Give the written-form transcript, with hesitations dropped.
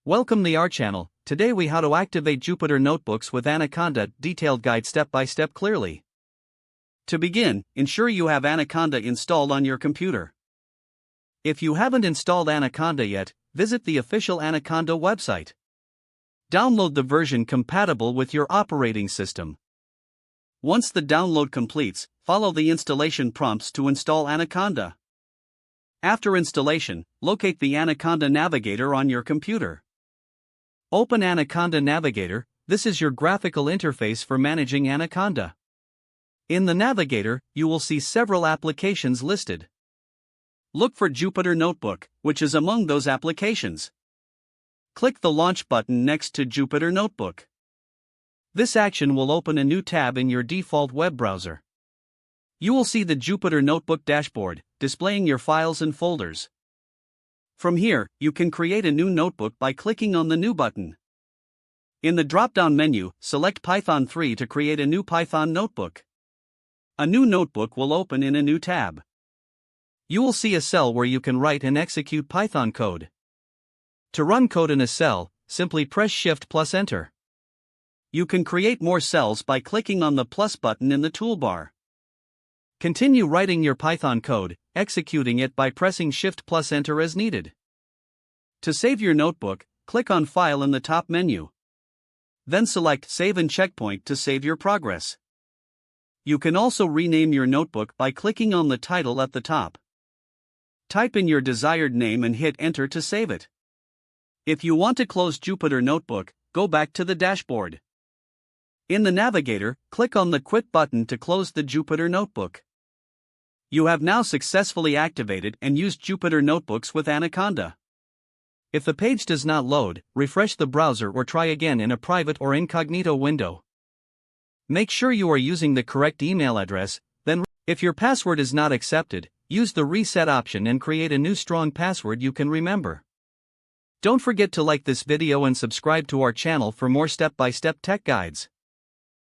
Welcome to our channel. Today we how to activate Jupyter Notebooks with Anaconda, detailed guide step by step clearly. To begin, ensure you have Anaconda installed on your computer. If you haven't installed Anaconda yet, visit the official Anaconda website. Download the version compatible with your operating system. Once the download completes, follow the installation prompts to install Anaconda. After installation, locate the Anaconda Navigator on your computer. Open Anaconda Navigator. This is your graphical interface for managing Anaconda. In the Navigator, you will see several applications listed. Look for Jupyter Notebook, which is among those applications. Click the Launch button next to Jupyter Notebook. This action will open a new tab in your default web browser. You will see the Jupyter Notebook dashboard, displaying your files and folders. From here, you can create a new notebook by clicking on the New button. In the drop-down menu, select Python 3 to create a new Python notebook. A new notebook will open in a new tab. You will see a cell where you can write and execute Python code. To run code in a cell, simply press Shift plus Enter. You can create more cells by clicking on the plus button in the toolbar. Continue writing your Python code, executing it by pressing Shift plus Enter as needed. To save your notebook, click on File in the top menu. Then select Save and Checkpoint to save your progress. You can also rename your notebook by clicking on the title at the top. Type in your desired name and hit Enter to save it. If you want to close Jupyter Notebook, go back to the dashboard. In the Navigator, click on the Quit button to close the Jupyter Notebook. You have now successfully activated and used Jupyter Notebooks with Anaconda. If the page does not load, refresh the browser or try again in a private or incognito window. Make sure you are using the correct email address, then if your password is not accepted, use the reset option and create a new strong password you can remember. Don't forget to like this video and subscribe to our channel for more step-by-step tech guides.